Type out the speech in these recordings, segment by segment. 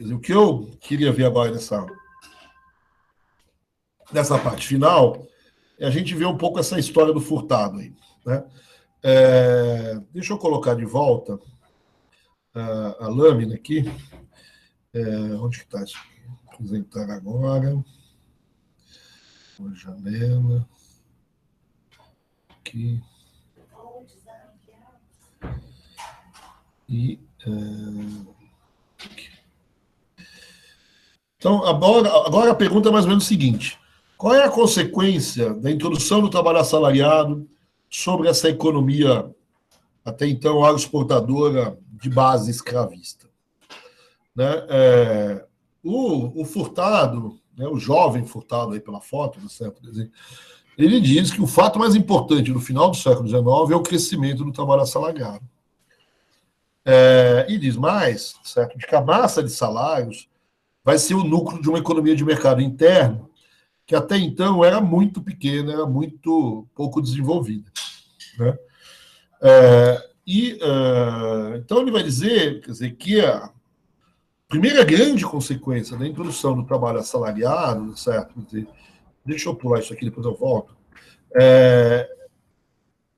Quer dizer, o que eu queria ver agora nessa parte final é a gente ver um pouco essa história do Furtado aí, né? Deixa eu colocar de volta a lâmina aqui. Onde que está isso aqui? Apresentar agora. Uma janela. Aqui. E. Aqui. Então, agora a pergunta é mais ou menos o seguinte: qual é a consequência da introdução do trabalho assalariado sobre essa economia, até então, agroexportadora de base escravista? Né? O Furtado, né, o jovem Furtado, aí pela foto, certo? Ele diz que o fato mais importante no final do século XIX é o crescimento do trabalho assalariado. E diz mais, certo, de que a massa de salários vai ser o núcleo de uma economia de mercado interno que até então era muito pequena, era muito pouco desenvolvida. Né? Então ele vai dizer, quer dizer, que a primeira grande consequência da introdução do trabalho assalariado, certo? Quer dizer, deixa eu pular isso aqui, depois eu volto.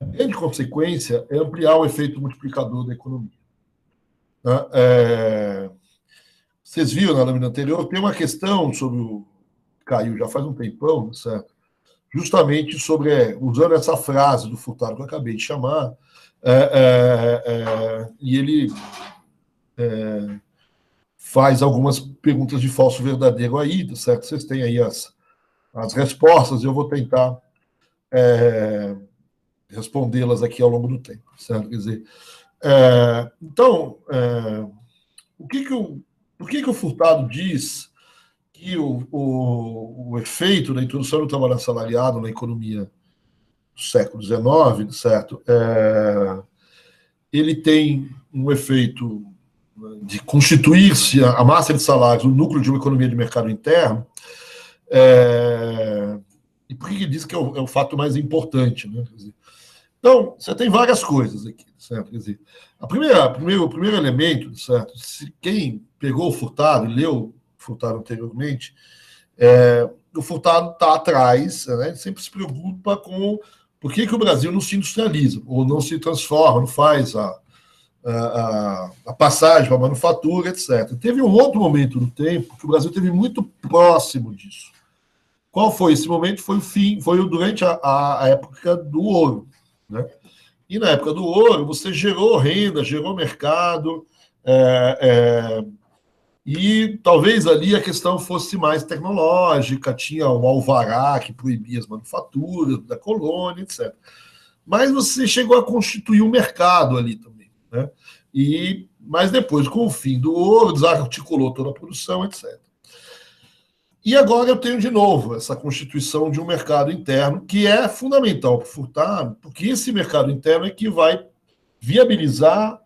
A grande consequência é ampliar o efeito multiplicador da economia. Vocês viram na lâmina anterior, tem uma questão sobre o caiu já faz um tempão, certo? Justamente sobre, usando essa frase do Furtado que eu acabei de chamar, e ele faz algumas perguntas de falso verdadeiro aí, certo? Vocês têm aí as respostas, eu vou tentar respondê-las aqui ao longo do tempo, certo? Quer dizer, então, por que o Furtado diz que o efeito da introdução do trabalho assalariado na economia do século XIX, certo? Ele tem um efeito de constituir-se a massa de salários, o núcleo de uma economia de mercado interno, e por que ele diz que é o fato mais importante, né? Quer dizer, então, você tem várias coisas aqui, certo? Quer dizer, o primeiro elemento, certo? Se quem pegou o Furtado e leu o Furtado anteriormente, o Furtado está atrás, né? Ele sempre se preocupa com por que o Brasil não se industrializa, ou não se transforma, não faz a passagem para a manufatura, etc. Teve um outro momento no tempo que o Brasil esteve muito próximo disso. Qual foi esse momento? Foi durante a época do ouro. Né? E na época do ouro, você gerou renda, gerou mercado, e talvez ali a questão fosse mais tecnológica, tinha o alvará que proibia as manufaturas da colônia, etc. Mas você chegou a constituir um mercado ali também. Né? Mas depois, com o fim do ouro, desarticulou toda a produção, etc. E agora eu tenho de novo essa constituição de um mercado interno que é fundamental para o Furtado, porque esse mercado interno é que vai viabilizar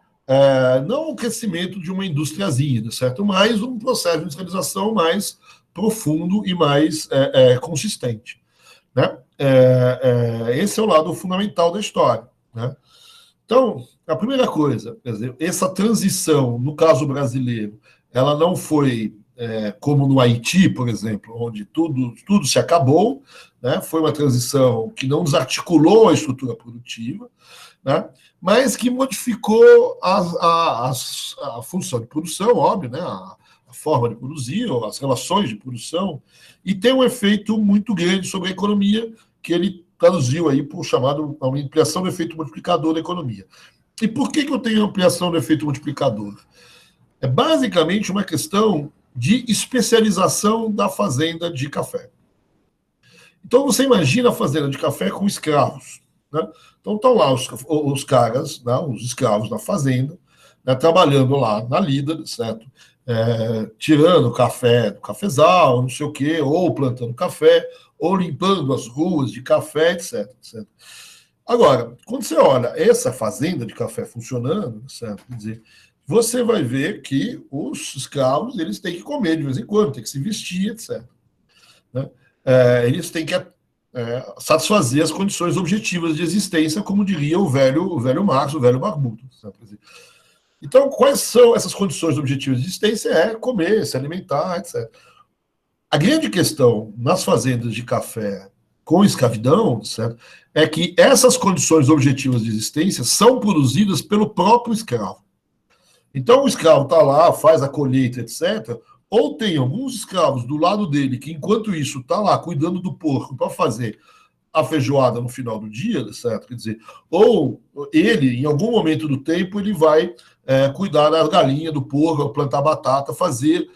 não o crescimento de uma indústriazinha, certo? Mas um processo de industrialização mais profundo e mais consistente. Né? Esse é o lado fundamental da história. Né? Então, a primeira coisa, quer dizer, essa transição, no caso brasileiro, ela não foi como no Haiti, por exemplo, onde tudo se acabou, né? Foi uma transição que não desarticulou a estrutura produtiva, né? Mas que modificou a função de produção, óbvio, né? A forma de produzir, as relações de produção, e tem um efeito muito grande sobre a economia, que ele traduziu aí por chamado uma ampliação do efeito multiplicador da economia. E por que eu tenho ampliação do efeito multiplicador? É basicamente uma questão de especialização da fazenda de café. Então, você imagina a fazenda de café com escravos. Né? Então, estão lá os caras, né, os escravos da fazenda, né, trabalhando lá na lida, certo? Tirando café do cafezal, não sei o quê, ou plantando café, ou limpando as ruas de café, etc. Certo? Agora, quando você olha essa fazenda de café funcionando, certo? Quer dizer, você vai ver que os escravos eles têm que comer de vez em quando, têm que se vestir, etc. Né? Eles têm que satisfazer as condições objetivas de existência, como diria o velho Marx, o velho barbudo. Certo? Então, quais são essas condições objetivas de existência? É comer, se alimentar, etc. A grande questão nas fazendas de café com escravidão, certo, é que essas condições objetivas de existência são produzidas pelo próprio escravo. Então, o escravo está lá, faz a colheita, etc. Ou tem alguns escravos do lado dele que, enquanto isso, está lá cuidando do porco para fazer a feijoada no final do dia, certo? Quer dizer, ou ele, em algum momento do tempo, ele vai cuidar da galinha, do porco, plantar batata, fazer,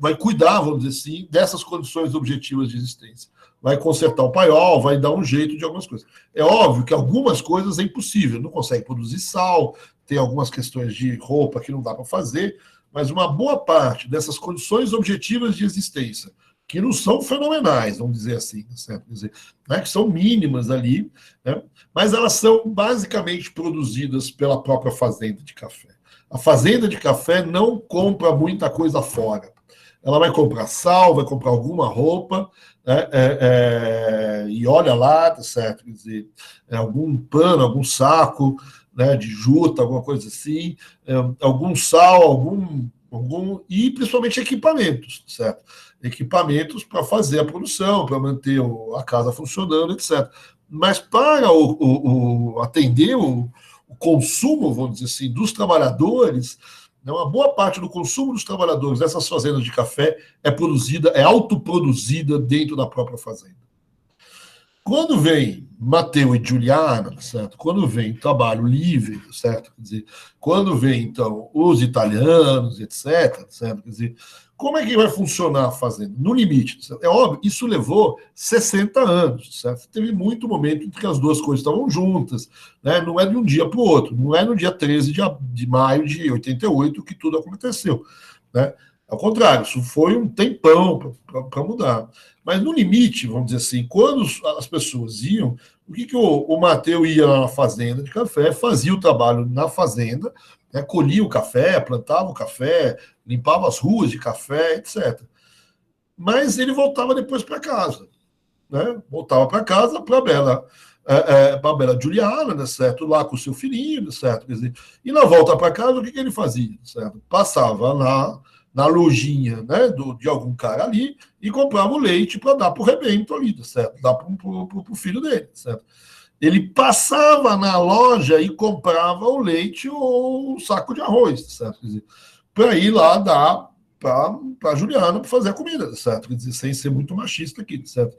vai cuidar, vamos dizer assim, dessas condições objetivas de existência. Vai consertar o paiol, vai dar um jeito de algumas coisas. É óbvio que algumas coisas é impossível, não consegue produzir sal, tem algumas questões de roupa que não dá para fazer, mas uma boa parte dessas condições objetivas de existência, que não são fenomenais, vamos dizer assim, certo? Quer dizer, né, que são mínimas ali, né, mas elas são basicamente produzidas pela própria fazenda de café. A fazenda de café não compra muita coisa fora. Ela vai comprar sal, vai comprar alguma roupa, né, e olha lá, tá certo? Quer dizer, algum pano, algum saco, né, de juta, alguma coisa assim, algum sal, e principalmente equipamentos, certo? Equipamentos para fazer a produção, para manter a casa funcionando, etc. Mas para atender o consumo, vamos dizer assim, dos trabalhadores, né, uma boa parte do consumo dos trabalhadores dessas fazendas de café é produzida, é autoproduzida dentro da própria fazenda. Quando vem Matteo e Giuliana, certo? Quando vem trabalho livre, certo? Quer dizer, quando vem, então, os italianos, etc., certo? Quer dizer, como é que vai funcionar a fazenda? No limite, certo? É óbvio, isso levou 60 anos, certo? Teve muito momento em que as duas coisas estavam juntas, né? Não é de um dia para o outro, não é no dia 13 de maio de 88 que tudo aconteceu, né? Ao contrário, isso foi um tempão para mudar. Mas no limite, vamos dizer assim, quando as pessoas iam, o que o Matteo ia na fazenda de café, fazia o trabalho na fazenda, né, colhia o café, plantava o café, limpava as ruas de café, etc. Mas ele voltava depois para casa, né? Voltava para casa para a Bela Giuliana, né, certo? Lá com o seu filhinho, certo? Quer dizer, e na volta para casa, o que ele fazia, certo? Passava na lojinha, né, de algum cara ali e comprava o leite para dar para o rebento ali, certo? Dar para o filho dele, certo? Ele passava na loja e comprava o leite ou um saco de arroz, certo? Para ir lá dar para a Juliana para fazer a comida, certo? Quer dizer, sem ser muito machista aqui, certo?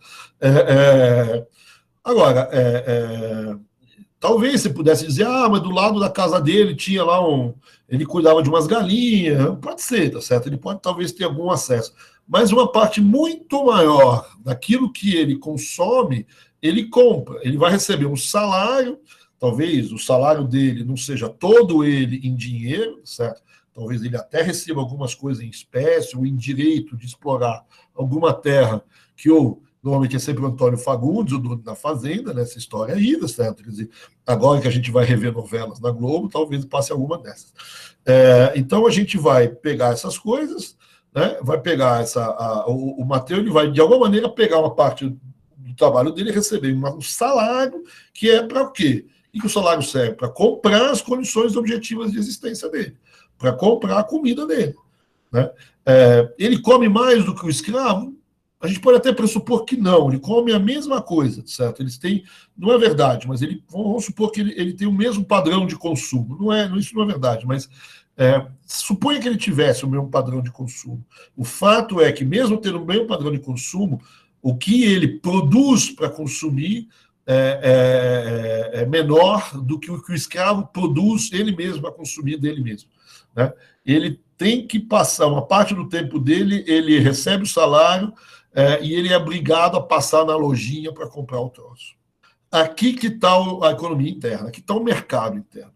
Agora, talvez você pudesse dizer, mas do lado da casa dele tinha lá ele cuidava de umas galinhas, pode ser, tá certo? Ele pode talvez ter algum acesso. Mas uma parte muito maior daquilo que ele consome, ele compra. Ele vai receber um salário, talvez o salário dele não seja todo ele em dinheiro, certo? Talvez ele até receba algumas coisas em espécie ou em direito de explorar alguma terra que normalmente é sempre o Antônio Fagundes, o dono da fazenda, nessa história aí, certo? Quer dizer, agora que a gente vai rever novelas na Globo, talvez passe alguma dessas. Então a gente vai pegar essas coisas, né? Vai pegar o Matteo, ele vai de alguma maneira pegar uma parte do trabalho dele e receber um salário que é para o quê? E que o salário serve para comprar as condições objetivas de existência dele, para comprar a comida dele, né? Ele come mais do que o escravo? A gente pode até pressupor que não, ele come a mesma coisa, certo? Eles têm, não é verdade, mas vamos supor que ele tem o mesmo padrão de consumo. Isso não é verdade, mas suponha que ele tivesse o mesmo padrão de consumo. O fato é que, mesmo tendo o mesmo padrão de consumo, o que ele produz para consumir é menor do que o escravo produz ele mesmo para consumir dele mesmo, né? Ele tem que passar uma parte do tempo dele, ele recebe o salário, e ele é obrigado a passar na lojinha para comprar o troço. Aqui que está a economia interna, aqui está o mercado interno,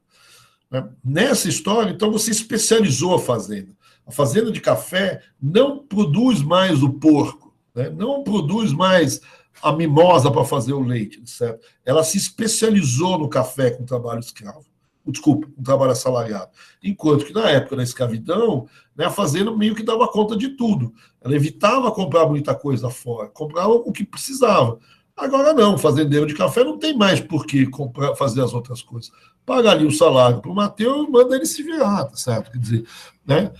né? Nessa história, então, você especializou a fazenda. A fazenda de café não produz mais o porco, né? Não produz mais a mimosa para fazer o leite, certo? Ela se especializou no café com trabalho escravo. Desculpa, um trabalho assalariado. Enquanto que na época da escravidão, né, a fazenda meio que dava conta de tudo. Ela evitava comprar muita coisa fora, comprava o que precisava. Agora não, fazendeiro de café não tem mais por que comprar, fazer as outras coisas. Paga ali o salário para o Matheus e manda ele se virar, tá certo? Quer dizer, né?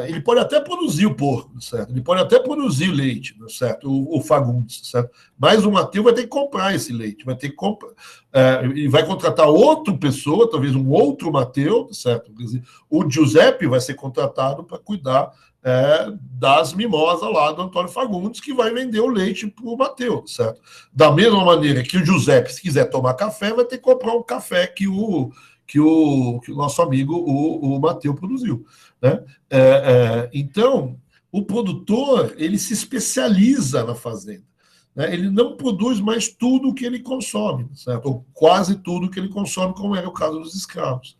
Ele pode até produzir o porco, certo? Ele pode até produzir leite, certo? O Fagundes, certo? Mas o Matheus vai ter que comprar esse leite, vai ter que comprar, e vai contratar outra pessoa, talvez um outro Matheus, certo? Quer dizer, o Giuseppe vai ser contratado para cuidar das mimosas lá do Antônio Fagundes, que vai vender o leite para o Matheus, certo? Da mesma maneira que o Giuseppe, se quiser tomar café, vai ter que comprar um café que o nosso amigo, o Matheus, produziu, né? Então, o produtor, ele se especializa na fazenda, né? Ele não produz mais tudo o que ele consome, certo? Ou quase tudo que ele consome, como era o caso dos escravos.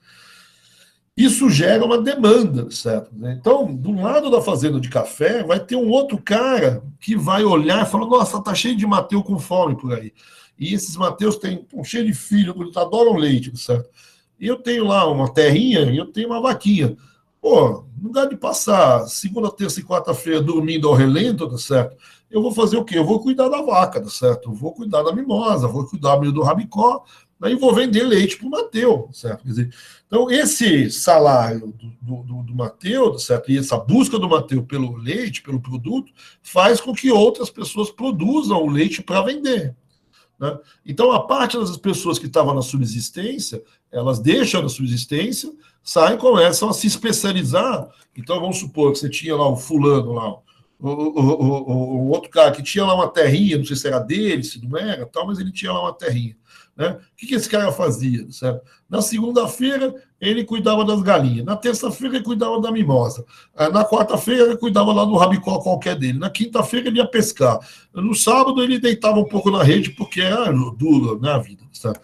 Isso gera uma demanda, certo? Então, do lado da fazenda de café, vai ter um outro cara que vai olhar e falar: nossa, tá cheio de Mateus com fome por aí. E esses Mateus estão cheios de filhos, eles adoram leite, certo? E eu tenho lá uma terrinha e eu tenho uma vaquinha. Pô, no lugar de passar segunda, terça e quarta-feira dormindo ao relento, tá certo? Eu vou fazer o quê? Eu vou cuidar da vaca, tá certo? Eu vou cuidar da mimosa, vou cuidar do rabicó, aí vou vender leite para o Mateus, certo? Quer dizer, então, esse salário do Mateus, certo? E essa busca do Mateus pelo leite, pelo produto, faz com que outras pessoas produzam o leite para vender, né? Então, a parte das pessoas que estavam na subsistência, elas deixam a subsistência, saem, começam a se especializar. Então, vamos supor que você tinha lá o fulano lá, o outro cara que tinha lá uma terrinha, não sei se era dele, se não era, tal, mas ele tinha lá uma terrinha, né? O que esse cara fazia, certo? Na segunda-feira, ele cuidava das galinhas. Na terça-feira, ele cuidava da mimosa. Na quarta-feira, ele cuidava lá do rabicó qualquer dele. Na quinta-feira, ele ia pescar. No sábado, ele deitava um pouco na rede, porque era duro, né, a vida, certo?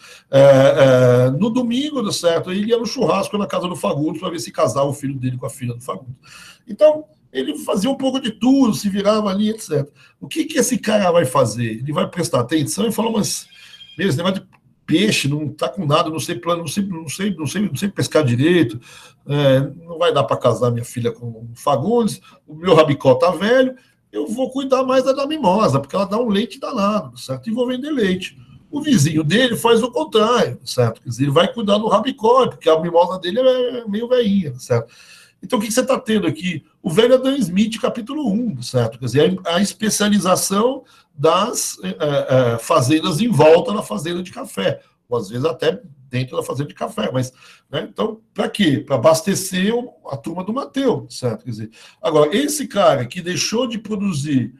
No domingo, certo, ele ia no churrasco na casa do Fagundes para ver se casava o filho dele com a filha do Fagundes. Então, ele fazia um pouco de tudo, se virava ali, etc. O que esse cara vai fazer? Ele vai prestar atenção e falar: mas esse negócio de peixe, não está com nada, não sei plano, não sei pescar direito, não vai dar para casar minha filha com o Fagundes, o meu rabicó está velho, eu vou cuidar mais da mimosa, porque ela dá um leite danado, certo? E vou vender leite. O vizinho dele faz o contrário, certo? Quer dizer, ele vai cuidar do rabicó, porque a mimosa dele é meio velhinha, certo? Então, o que você está tendo aqui? O velho Adam Smith, capítulo 1, certo? Quer dizer, a especialização das fazendas em volta da fazenda de café, ou às vezes até dentro da fazenda de café, mas, né, então, para quê? Para abastecer a turma do Mateus, certo? Quer dizer, agora, esse cara que deixou de produzir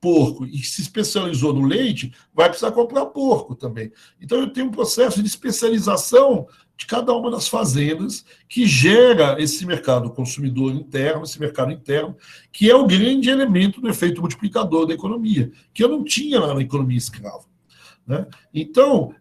porco e se especializou no leite, vai precisar comprar porco também. Então, eu tenho um processo de especialização de cada uma das fazendas que gera esse mercado consumidor interno, esse mercado interno, que é o grande elemento do efeito multiplicador da economia, que eu não tinha lá na economia escrava, né? Então,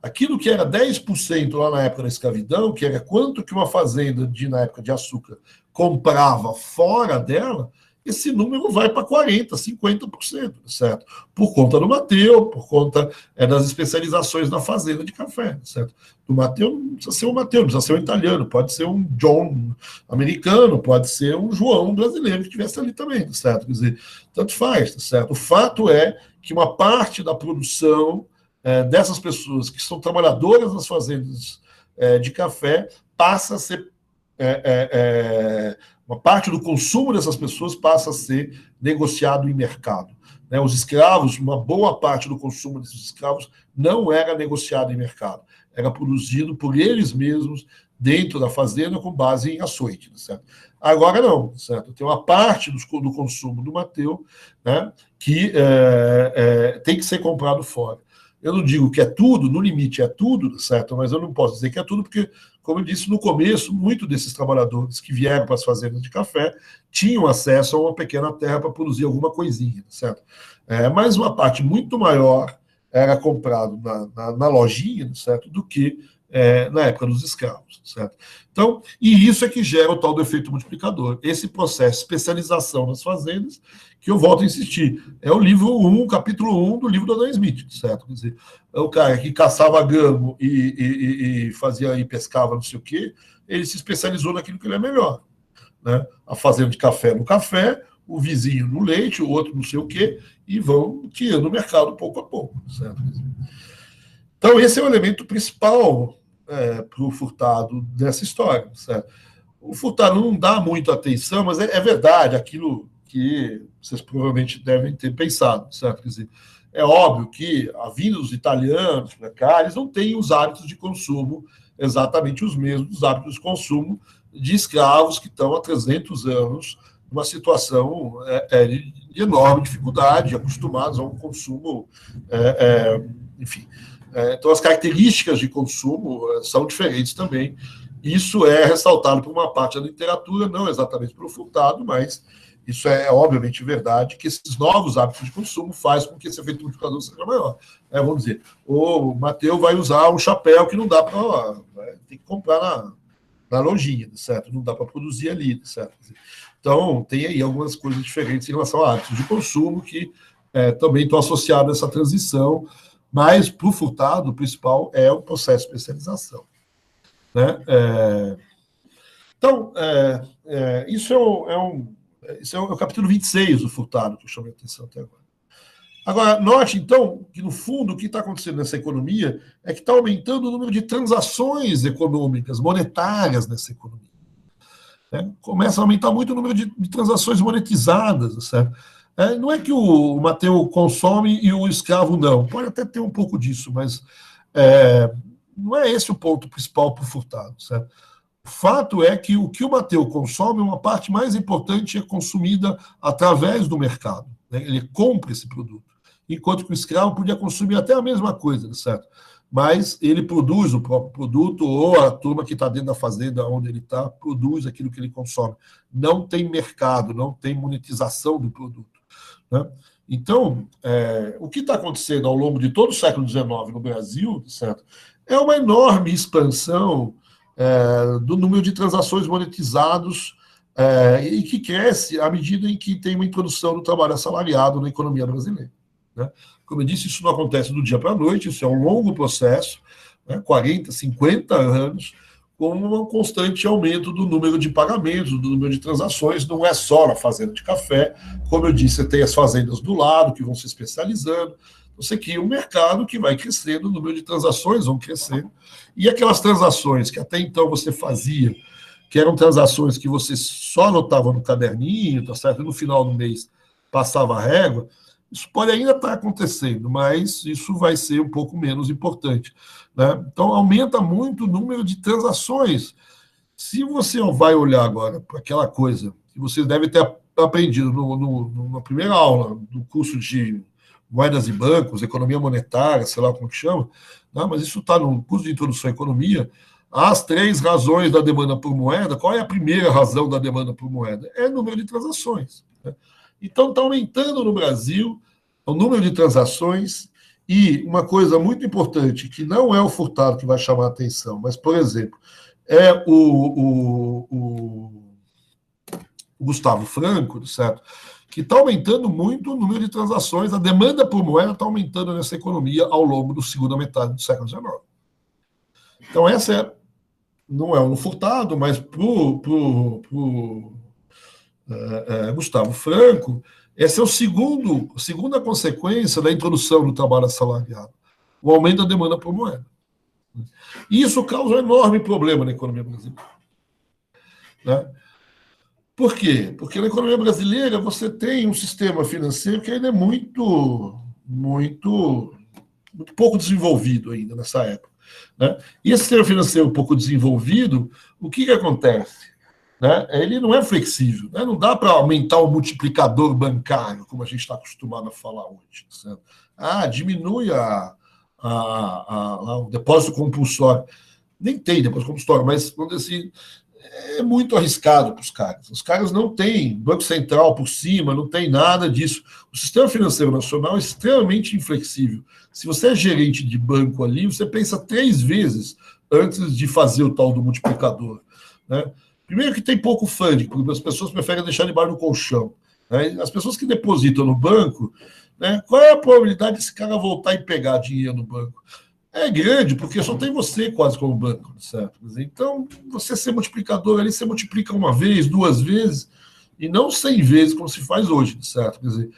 aquilo que era 10% lá na época da escravidão, que era quanto que uma fazenda na época de açúcar comprava fora dela, esse número vai para 40%, 50%, certo? Por conta do Mateus, por conta das especializações na fazenda de café, certo? Do Mateus não precisa ser um Mateus, não precisa ser um italiano, pode ser um John americano, pode ser um João brasileiro que estivesse ali também, certo? Quer dizer, tanto faz, certo? O fato é que uma parte da produção dessas pessoas que são trabalhadoras nas fazendas de café passa a ser uma parte do consumo dessas pessoas passa a ser negociado em mercado, né? Os escravos, uma boa parte do consumo desses escravos não era negociado em mercado, era produzido por eles mesmos dentro da fazenda com base em açoite, certo? Agora não, certo? Tem uma parte do consumo do Mateus, né, que tem que ser comprado fora. Eu não digo que é tudo, no limite é tudo, certo? Mas eu não posso dizer que é tudo, porque, como eu disse no começo, muitos desses trabalhadores que vieram para as fazendas de café tinham acesso a uma pequena terra para produzir alguma coisinha, certo? Mas uma parte muito maior era comprado na lojinha, certo? Do que na época dos escravos, certo? Então, e isso é que gera o tal do efeito multiplicador. Esse processo de especialização nas fazendas, que eu volto a insistir, é o livro 1, capítulo 1 do livro do Adam Smith, certo? Quer dizer, é o cara que caçava gamo e fazia e pescava não sei o quê, ele se especializou naquilo que ele é melhor, né? A fazenda de café no café, o vizinho no leite, o outro não sei o quê, e vão criando o mercado pouco a pouco. Certo? Então, esse é o elemento principal para o Furtado dessa história. Certo? O Furtado não dá muito atenção, mas é verdade aquilo que vocês provavelmente devem ter pensado. Certo? Quer dizer, é óbvio que a vinda dos italianos para cá, eles não têm os hábitos de consumo exatamente os mesmos hábitos de consumo de escravos que estão há 300 anos numa situação de enorme dificuldade, acostumados a um consumo, enfim. Então, as características de consumo são diferentes também. Isso é ressaltado por uma parte da literatura, não exatamente pelo Furtado, mas isso é obviamente verdade, que esses novos hábitos de consumo fazem com que esse efeito multiplicador seja maior. Vamos dizer, o Mateus vai usar um chapéu que não dá para... tem que comprar na lojinha, certo? Não dá para produzir ali, certo? Então, tem aí algumas coisas diferentes em relação a hábitos de consumo que também estão associados a essa transição, mas para o Furtado, o principal é o processo de especialização. Né? Então, isso é o capítulo 26 do Furtado, que eu chamei a atenção até agora. Agora, note, então, que, no fundo, o que está acontecendo nessa economia é que está aumentando o número de transações econômicas, monetárias nessa economia. Começa a aumentar muito o número de transações monetizadas, certo? Não é que o Mateus consome e o escravo não. Pode até ter um pouco disso, mas não é esse o ponto principal para o Furtado, certo? O fato é que o Mateus consome, uma parte mais importante é consumida através do mercado. Né? Ele compra esse produto. Enquanto que o escravo podia consumir até a mesma coisa, certo? Mas ele produz o próprio produto, ou a turma que está dentro da fazenda onde ele está, produz aquilo que ele consome. Não tem mercado, não tem monetização do produto. Né? Então, o que está acontecendo ao longo de todo o século XIX no Brasil, certo? É uma enorme expansão do número de transações monetizados e que cresce à medida em que tem uma introdução do trabalho assalariado na economia brasileira. Né? Como eu disse, isso não acontece do dia para a noite, isso é um longo processo, 40, 50 anos, com um constante aumento do número de pagamentos, do número de transações. Não é só na fazenda de café, como eu disse, você tem as fazendas do lado que vão se especializando. Você cria um mercado que vai crescendo, o número de transações vão crescendo, e aquelas transações que até então você fazia, que eram transações que você só anotava no caderninho, tá certo? E no final do mês passava a régua, isso pode ainda estar acontecendo, mas isso vai ser um pouco menos importante. Né? Então, aumenta muito o número de transações. Se você vai olhar agora para aquela coisa que você deve ter aprendido na primeira aula do curso de moedas e bancos, economia monetária, sei lá como que chama, né? Mas isso está no curso de introdução à economia, as 3 razões da demanda por moeda. Qual é a primeira razão da demanda por moeda? É o número de transações. Né? Então, está aumentando no Brasil o número de transações e uma coisa muito importante, que não é o Furtado que vai chamar a atenção, mas, por exemplo, é o Gustavo Franco, certo? Que está aumentando muito o número de transações, a demanda por moeda está aumentando nessa economia ao longo da segunda metade do século XIX. Então, essa não é um Furtado, mas para o Gustavo Franco, essa é a segunda consequência da introdução do trabalho assalariado, o aumento da demanda por moeda. E isso causa um enorme problema na economia brasileira. Né? Por quê? Porque na economia brasileira você tem um sistema financeiro que ainda é muito pouco desenvolvido ainda nessa época. Né? E esse sistema financeiro pouco desenvolvido, o que acontece? Né? Ele não é flexível, né? Não dá para aumentar o multiplicador bancário, como a gente está acostumado a falar hoje. Certo? Diminui o depósito compulsório. Nem tem depósito compulsório, mas vamos dizer assim, é muito arriscado para os caras. Os caras não têm Banco Central por cima, não tem nada disso. O sistema financeiro nacional é extremamente inflexível. Se você é gerente de banco ali, você pensa 3 vezes antes de fazer o tal do multiplicador. Né? Primeiro que tem pouco funding, porque as pessoas preferem deixar debaixo do colchão. Né? As pessoas que depositam no banco, né, qual é a probabilidade desse cara voltar e pegar dinheiro no banco? É grande, porque só tem você quase como banco, certo? Então, você ser multiplicador ali, você multiplica uma vez, 2 vezes, e não 100 vezes como se faz hoje, certo? Quer dizer,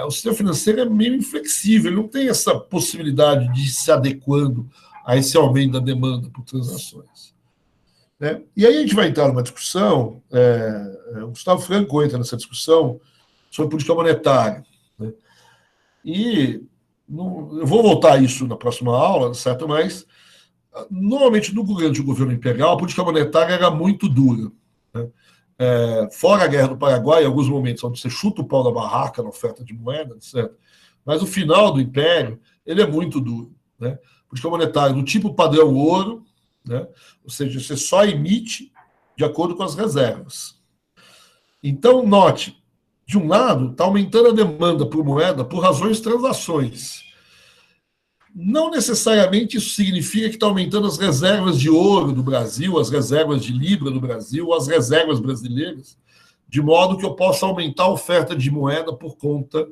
o sistema financeiro é meio inflexível, ele não tem essa possibilidade de ir se adequando a esse aumento da demanda por transações. Né? E aí a gente vai entrar numa discussão, o Gustavo Franco entra nessa discussão sobre política monetária. Né? E eu vou voltar a isso na próxima aula, certo? Mas, normalmente, no governo imperial, a política monetária era muito dura. Né? Fora a Guerra do Paraguai, em alguns momentos onde você chuta o pau da barraca na oferta de moeda, certo? Mas o final do Império, ele é muito duro. Né? Política monetária do tipo padrão ouro, né? Ou seja, você só emite de acordo com as reservas. Então, note, de um lado, está aumentando a demanda por moeda por razões de transações. Não necessariamente isso significa que está aumentando as reservas de ouro do Brasil, as reservas de libra do Brasil, as reservas brasileiras, de modo que eu possa aumentar a oferta de moeda por conta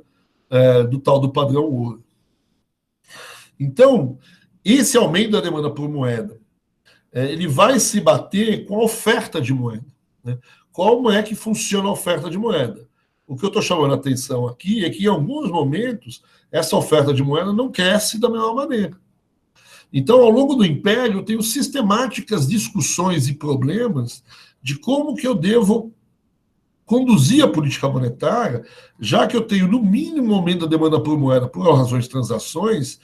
do tal do padrão ouro. Então, esse aumento da demanda por moeda, ele vai se bater com a oferta de moeda. Né? Como é que funciona a oferta de moeda? O que eu estou chamando a atenção aqui é que, em alguns momentos, essa oferta de moeda não cresce da mesma maneira. Então, ao longo do Império, eu tenho sistemáticas discussões e problemas de como que eu devo conduzir a política monetária, já que eu tenho, no mínimo, aumento da demanda por moeda por razões de transações,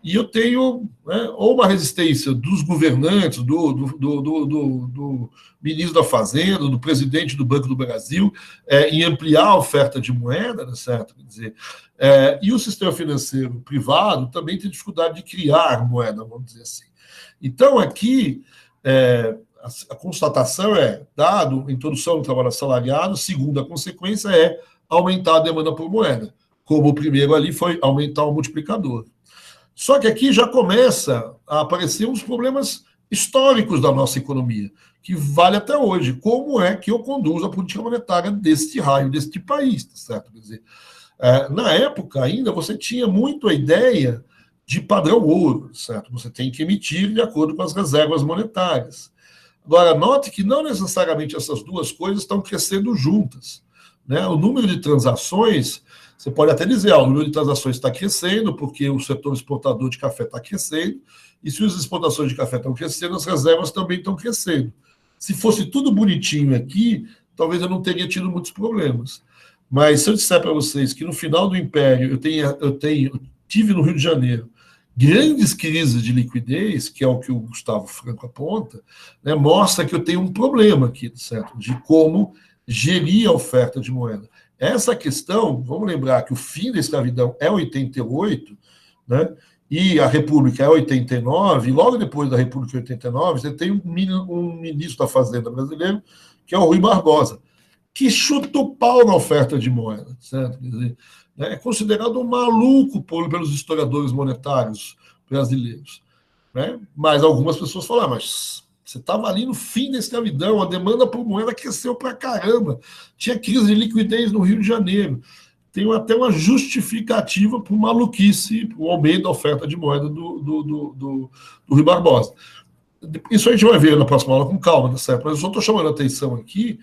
e eu tenho ou uma resistência dos governantes, do ministro da Fazenda, do presidente do Banco do Brasil, em ampliar a oferta de moeda, né, certo? Quer dizer, e o sistema financeiro privado também tem dificuldade de criar moeda, vamos dizer assim. Então, aqui, a constatação dado a introdução do trabalho assalariado, segunda consequência é aumentar a demanda por moeda, como o primeiro ali foi aumentar o multiplicador. Só que aqui já começa a aparecer uns problemas históricos da nossa economia, que vale até hoje. Como é que eu conduzo a política monetária deste raio, deste país, certo? Quer dizer, na época ainda você tinha muito a ideia de padrão ouro, certo? Você tem que emitir de acordo com as reservas monetárias. Agora, note que não necessariamente essas duas coisas estão crescendo juntas. Né? O número de transações, você pode até dizer, o número de transações está crescendo porque o setor exportador de café está crescendo, e se as exportações de café estão crescendo, as reservas também estão crescendo. Se fosse tudo bonitinho aqui, talvez eu não teria tido muitos problemas. Mas se eu disser para vocês que no final do Império eu tive no Rio de Janeiro grandes crises de liquidez, que é o que o Gustavo Franco aponta, né, mostra que eu tenho um problema aqui, certo? De como gerir a oferta de moeda. Essa questão, vamos lembrar que o fim da escravidão é 88, né? E a República é 89, e logo depois da República 89, você tem um ministro da Fazenda brasileiro, que é o Rui Barbosa, que chuta o pau na oferta de moeda, certo? Quer dizer, é considerado um maluco pelos historiadores monetários brasileiros. Né? Mas algumas pessoas falam, mas você estava ali no fim da escravidão, a demanda por moeda cresceu para caramba, tinha crise de liquidez no Rio de Janeiro. Tem até uma justificativa para o maluquice, para o aumento da oferta de moeda do Rui Barbosa. Isso a gente vai ver na próxima aula com calma, certo? Mas eu só estou chamando a atenção aqui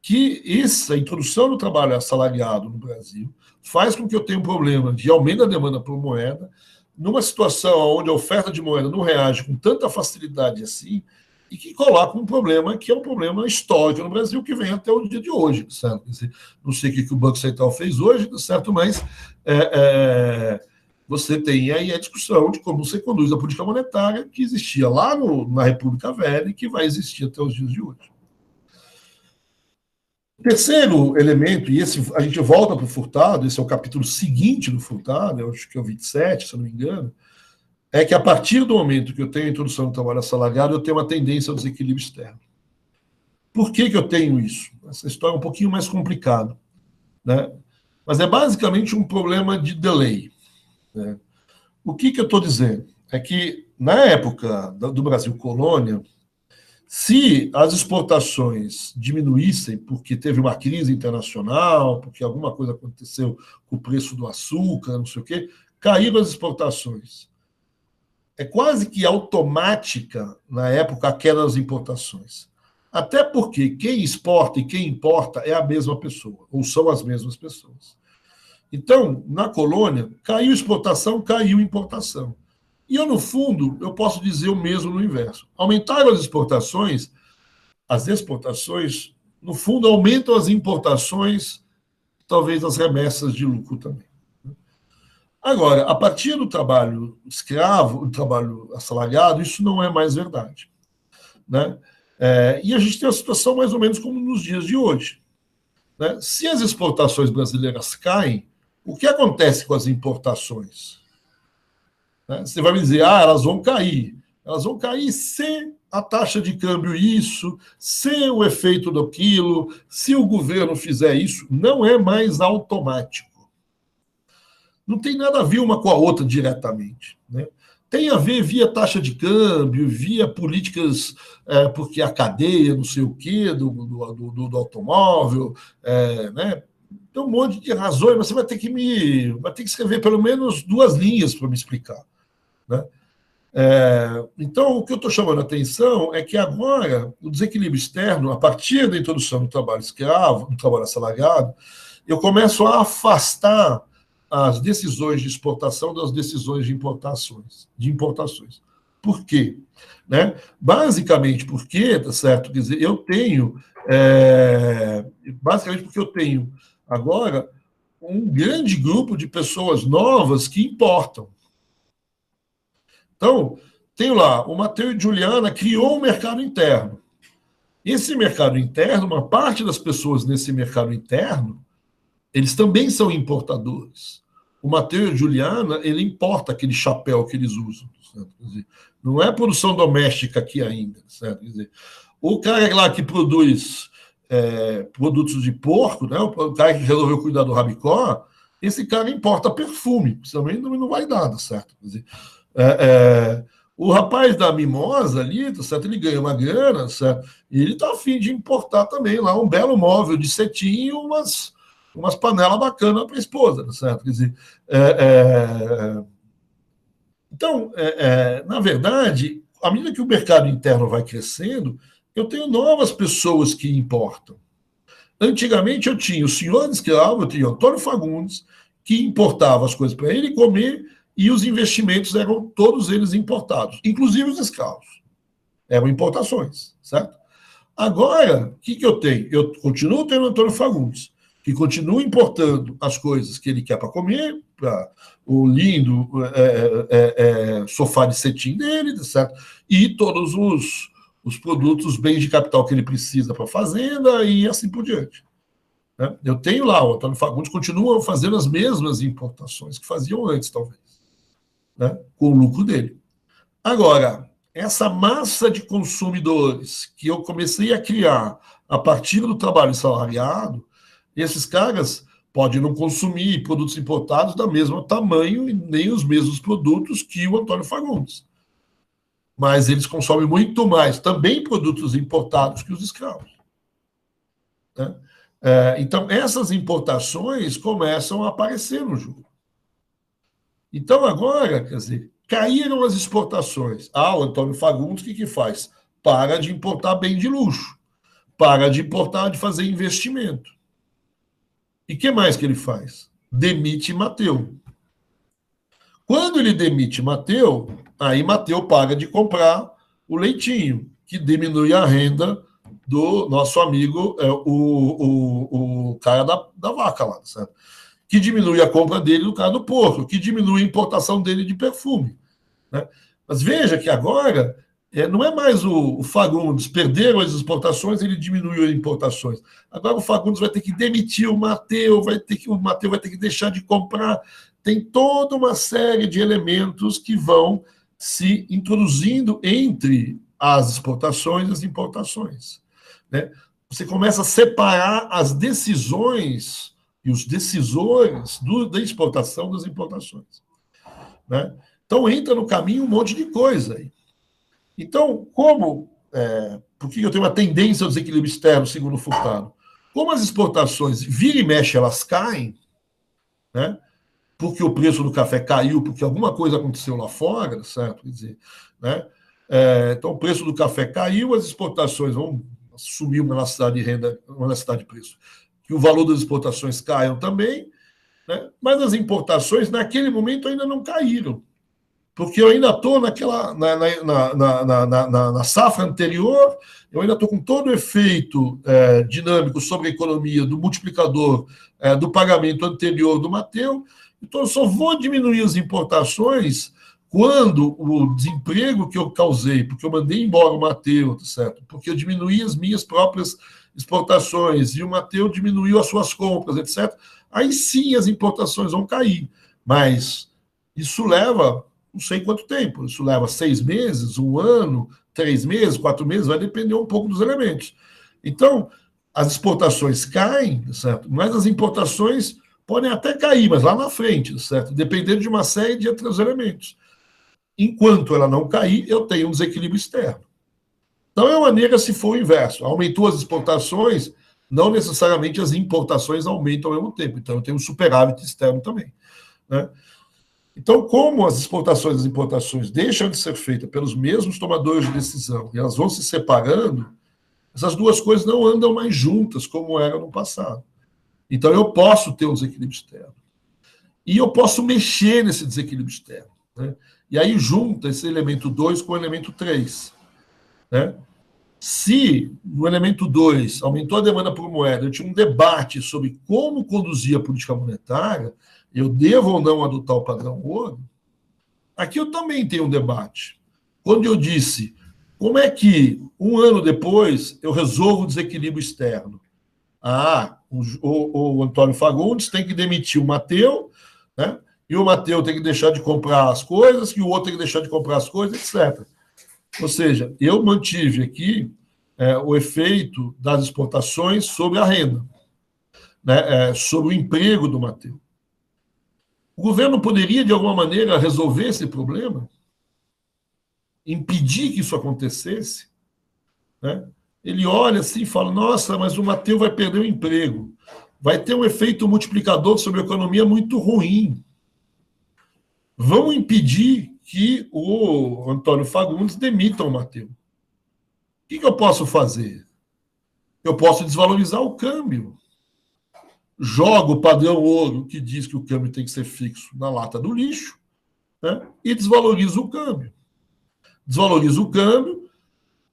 que essa introdução do trabalho assalariado no Brasil faz com que eu tenha um problema de aumento da demanda por moeda, numa situação onde a oferta de moeda não reage com tanta facilidade assim, e que coloca um problema que é um problema histórico no Brasil, que vem até o dia de hoje, certo? Não sei o que o Banco Central fez hoje, certo? Mas você tem aí a discussão de como você conduz a política monetária que existia lá na República Velha e que vai existir até os dias de hoje. O terceiro elemento, e esse a gente volta para o Furtado, esse é o capítulo seguinte do Furtado, eu acho que é o 27, se eu não me engano, é que a partir do momento que eu tenho a introdução do trabalho assalariado, eu tenho uma tendência ao desequilíbrio externo. Por que eu tenho isso? Essa história é um pouquinho mais complicada, né? Mas é basicamente um problema de delay. Né? O que eu estou dizendo? É que, na época do Brasil colônia, se as exportações diminuíssem porque teve uma crise internacional, porque alguma coisa aconteceu com o preço do açúcar, não sei o quê, caíram as exportações. É quase que automática, na época, a queda das importações. Até porque quem exporta e quem importa é a mesma pessoa, ou são as mesmas pessoas. Então, na colônia, caiu exportação, caiu importação. E eu, no fundo, eu posso dizer o mesmo no inverso. Aumentaram as exportações, no fundo, aumentam as importações, talvez as remessas de lucro também. Agora, a partir do trabalho escravo, do trabalho assalariado, isso não é mais verdade. Né? E a gente tem uma situação mais ou menos como nos dias de hoje. Né? Se as exportações brasileiras caem, o que acontece com as importações? Né? Você vai me dizer, elas vão cair. Elas vão cair se a taxa de câmbio isso, se o efeito daquilo, se o governo fizer isso, não é mais automático. Não tem nada a ver uma com a outra diretamente. Né? Tem a ver via taxa de câmbio, via políticas, porque a cadeia, não sei o quê, do automóvel, né? Tem um monte de razões, mas você vai ter que escrever pelo menos 2 linhas para me explicar. Né? Então, o que eu estou chamando a atenção é que agora o desequilíbrio externo, a partir da introdução do trabalho escravo, do trabalho assalariado, eu começo a afastar as decisões de exportação das decisões de importações. Por quê? Né? Basicamente porque, tá certo? Quer dizer, basicamente porque eu tenho agora um grande grupo de pessoas novas que importam. Então, tenho lá, o Matteo e Juliana criou um mercado interno. Esse mercado interno, uma parte das pessoas nesse mercado interno, eles também são importadores. O Matteo e a Juliana, ele importa aquele chapéu que eles usam. Dizer, não é produção doméstica aqui ainda. Certo? Quer dizer, o cara lá que produz produtos de porco, né? O cara que resolveu cuidar do rabicó, esse cara importa perfume, também não vai nada, certo? Quer dizer, o rapaz da mimosa ali, certo? Ele ganha uma grana, certo? E ele está a fim de importar também lá um belo móvel de cetim e umas panelas bacanas para a esposa, certo? Quer dizer, então, na verdade, à medida que o mercado interno vai crescendo, eu tenho novas pessoas que importam. Antigamente eu tinha o senhor escravo, eu tinha o Antônio Fagundes, que importava as coisas para ele comer, e os investimentos eram todos eles importados, inclusive os escravos. Eram importações, certo? Agora, o que eu tenho? Eu continuo tendo o Antônio Fagundes, que continua importando as coisas que ele quer para comer, para o lindo sofá de cetim dele, certo? E todos os produtos, os bens de capital que ele precisa para a fazenda e assim por diante. Né? Eu tenho lá, o Antônio Fagundes continua fazendo as mesmas importações que faziam antes, talvez, né? Com o lucro dele. Agora, essa massa de consumidores que eu comecei a criar a partir do trabalho salariado, esses caras podem não consumir produtos importados da mesma tamanho e nem os mesmos produtos que o Antônio Fagundes. Mas eles consomem muito mais também produtos importados que os escravos. Né? Então, essas importações começam a aparecer no jogo. Então, agora, quer dizer, caíram as exportações. O Antônio Fagundes, o que faz? Para de importar bem de luxo. Para de importar, de fazer investimento. E o que mais que ele faz? Demite Matteo. Quando ele demite Matteo, aí Matteo paga de comprar o leitinho, que diminui a renda do nosso amigo, o cara da vaca lá, certo? Que diminui a compra dele do cara do porco, que diminui a importação dele de perfume. Né? Mas veja que agora não é mais o Fagundes, perderam as exportações, ele diminuiu as importações. Agora o Fagundes vai ter que demitir o Matteo, o Matteo vai ter que deixar de comprar. Tem toda uma série de elementos que vão se introduzindo entre as exportações e as importações. Né? Você começa a separar as decisões e os decisores da exportação das importações. Né? Então entra no caminho um monte de coisa aí. Então, por que eu tenho uma tendência ao desequilíbrio externo, segundo o Furtado? Como as exportações, vira e mexe, elas caem, né? Porque o preço do café caiu, porque alguma coisa aconteceu lá fora, certo? Quer dizer, né? Então, o preço do café caiu, as exportações vão assumir uma elasticidade de renda, uma elasticidade de preço, que o valor das exportações caiam também, né? Mas as importações, naquele momento, ainda não caíram, porque eu ainda estou na safra anterior, eu ainda estou com todo o efeito dinâmico sobre a economia do multiplicador do pagamento anterior do Matteo, então eu só vou diminuir as importações quando o desemprego que eu causei, porque eu mandei embora o Matteo, certo? Porque eu diminuí as minhas próprias exportações e o Matteo diminuiu as suas compras, etc., aí sim as importações vão cair. Mas isso leva não sei quanto tempo, isso leva 6 meses, 1 ano, 3 meses, 4 meses, vai depender um pouco dos elementos. Então, as exportações caem, certo? Mas as importações podem até cair, mas lá na frente, certo? Dependendo de uma série de outros elementos. Enquanto ela não cair, eu tenho um desequilíbrio externo. Então, é uma maneira se for o inverso. Aumentou as exportações, não necessariamente as importações aumentam ao mesmo tempo. Então, eu tenho um superávit externo também, né? Então, como as exportações e as importações deixam de ser feitas pelos mesmos tomadores de decisão e elas vão se separando, essas duas coisas não andam mais juntas como era no passado. Então, eu posso ter um desequilíbrio externo. E eu posso mexer nesse desequilíbrio externo, né? E aí junta esse elemento 2 com o elemento 3, né? Se no elemento 2 aumentou a demanda por moeda, eu tinha um debate sobre como conduzir a política monetária, eu devo ou não adotar o padrão ouro, aqui eu também tenho um debate. Quando eu disse, como é que 1 ano depois eu resolvo o desequilíbrio externo? O Antônio Fagundes tem que demitir o Matteo, né? E o Matteo tem que deixar de comprar as coisas, e o outro tem que deixar de comprar as coisas, etc. Ou seja, eu mantive aqui o efeito das exportações sobre a renda, né? Sobre o emprego do Matteo. O governo poderia, de alguma maneira, resolver esse problema? Impedir que isso acontecesse? Né? Ele olha assim e fala, nossa, mas o Matteo vai perder o emprego. Vai ter um efeito multiplicador sobre a economia muito ruim. Vamos impedir que o Antônio Fagundes demita o Matteo. O que eu posso fazer? Eu posso desvalorizar o câmbio. Jogo o padrão ouro, que diz que o câmbio tem que ser fixo, na lata do lixo, né? E desvalorizo o câmbio. Desvalorizo o câmbio,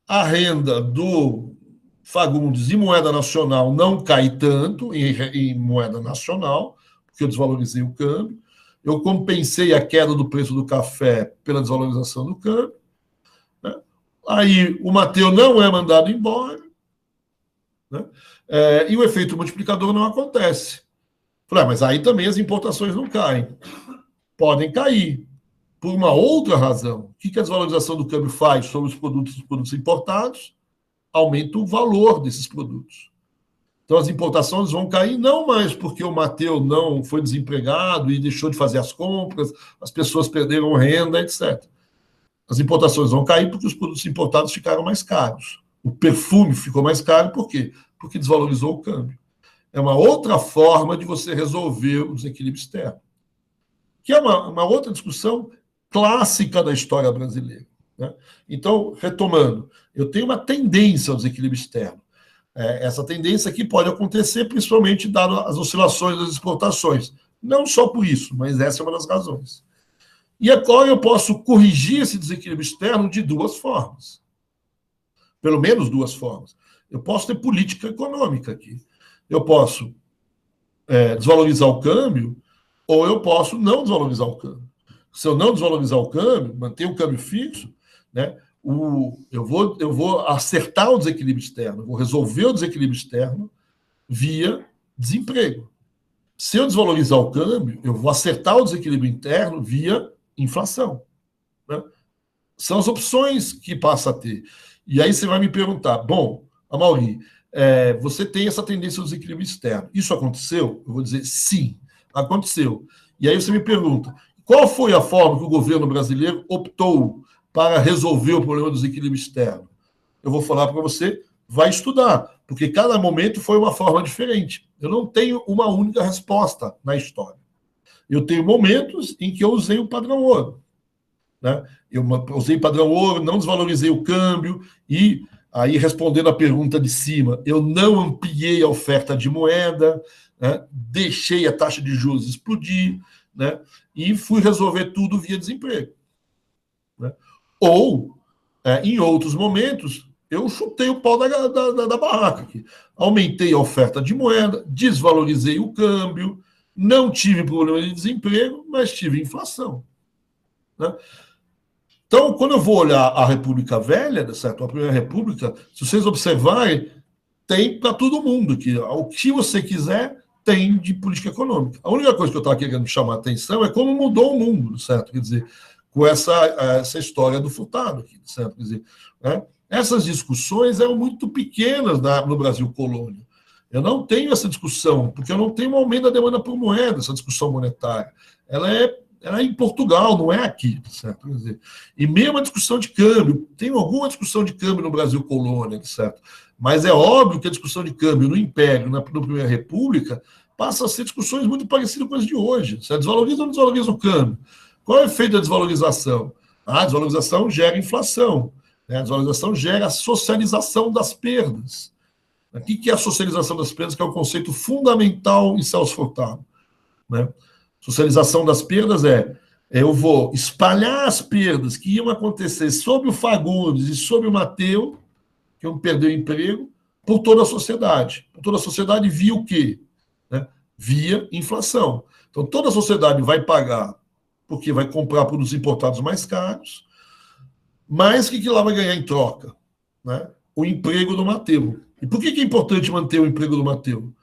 a renda do Fagundes em moeda nacional não cai tanto em moeda nacional, porque eu desvalorizei o câmbio. Eu compensei a queda do preço do café pela desvalorização do câmbio, né? Aí o Matteo não é mandado embora, né? E o efeito multiplicador não acontece. Falei, mas aí também as importações não caem. Podem cair. Por uma outra razão. O que a desvalorização do câmbio faz sobre os produtos importados? Aumenta o valor desses produtos. Então, as importações vão cair não mais porque o Matteo não foi desempregado e deixou de fazer as compras, as pessoas perderam renda, etc. As importações vão cair porque os produtos importados ficaram mais caros. O perfume ficou mais caro, por quê? Porque desvalorizou o câmbio. É uma outra forma de você resolver o desequilíbrio externo, que é uma outra discussão clássica da história brasileira, né? Então, retomando, eu tenho uma tendência ao desequilíbrio externo. Essa tendência aqui pode acontecer principalmente dado as oscilações das exportações. Não só por isso, mas essa é uma das razões. E agora eu posso corrigir esse desequilíbrio externo de 2 formas. Pelo menos 2 formas. Eu posso ter política econômica aqui. Eu posso desvalorizar o câmbio, ou eu posso não desvalorizar o câmbio. Se eu não desvalorizar o câmbio, manter o câmbio fixo, né, eu vou acertar o desequilíbrio externo, eu vou resolver o desequilíbrio externo via desemprego. Se eu desvalorizar o câmbio, eu vou acertar o desequilíbrio interno via inflação, né? São as opções que passa a ter. E aí você vai me perguntar, bom, Amaury, você tem essa tendência ao desequilíbrio externo. Isso aconteceu? Eu vou dizer sim, aconteceu. E aí você me pergunta, qual foi a forma que o governo brasileiro optou para resolver o problema do desequilíbrio externo? Eu vou falar para você, vai estudar, porque cada momento foi uma forma diferente. Eu não tenho uma única resposta na história. Eu tenho momentos em que eu usei o padrão ouro, né? Eu usei padrão ouro, não desvalorizei o câmbio e Aí, respondendo a pergunta de cima, eu não ampliei a oferta de moeda, né, deixei a taxa de juros explodir, né, e fui resolver tudo via desemprego. Né? Ou, em outros momentos, eu chutei o pau da barraca aqui. Aumentei a oferta de moeda, desvalorizei o câmbio, não tive problema de desemprego, mas tive inflação. Né? Então, quando eu vou olhar a República Velha, certo? A Primeira República, se vocês observarem, tem para todo mundo aqui. O que você quiser tem de política econômica. A única coisa que eu estava querendo chamar a atenção é como mudou o mundo, certo? Quer dizer, com essa história do furtado aqui, certo? Quer dizer, né? Essas discussões eram muito pequenas no Brasil colônia. Eu não tenho essa discussão, porque eu não tenho um aumento da demanda por moeda, essa discussão monetária. Ela é em Portugal, não é aqui, certo? Quer dizer, e mesmo a discussão de câmbio, tem alguma discussão de câmbio no Brasil colônia, certo? Mas é óbvio que a discussão de câmbio no Império, na Primeira República, passa a ser discussões muito parecidas com as de hoje. Você desvaloriza ou não desvaloriza o câmbio? Qual é o efeito da desvalorização? A desvalorização gera inflação. Né? A desvalorização gera a socialização das perdas. O que é a socialização das perdas? Que é o conceito fundamental em Celso Furtado. Né? Socialização das perdas eu vou espalhar as perdas que iam acontecer sobre o Fagundes e sobre o Mateu, que iam perder o emprego, por toda a sociedade. Por toda a sociedade via o quê? Né? Via inflação. Então, toda a sociedade vai pagar porque vai comprar produtos importados mais caros, mas o que lá vai ganhar em troca? Né? O emprego do Mateu. E por que é importante manter o emprego do Mateu?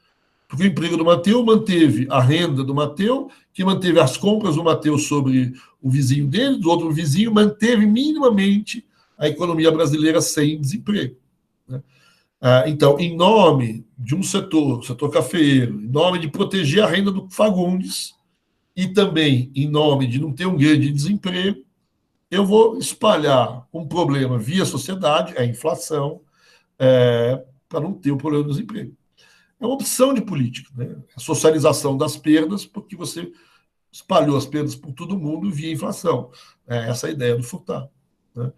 Porque o emprego do Mateu manteve a renda do Mateu, que manteve as compras do Mateu sobre o vizinho dele, do outro vizinho, manteve minimamente a economia brasileira sem desemprego. Né? Então, em nome de um setor cafeeiro, em nome de proteger a renda do Fagundes, e também em nome de não ter um grande desemprego, eu vou espalhar um problema via sociedade, a inflação, para não ter o problema do desemprego. É uma opção de política, né? A socialização das perdas, porque você espalhou as perdas por todo mundo via inflação. Essa é a ideia do Furtado. Né?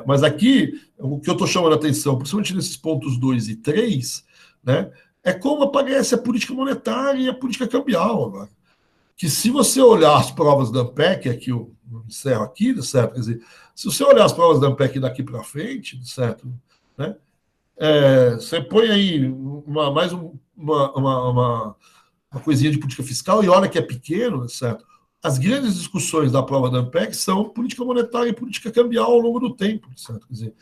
Mas aqui, o que eu estou chamando a atenção, principalmente nesses pontos 2 e 3, né, é como aparece a política monetária e a política cambial agora. Que se você olhar as provas da ANPEC, aqui eu encerro aqui, certo? Quer dizer, se você olhar as provas da ANPEC daqui para frente, certo? Né? Você põe aí mais uma coisinha de política fiscal e olha que é pequeno, certo? As grandes discussões da prova da ANPEC são política monetária e política cambial ao longo do tempo, certo? Quer dizer,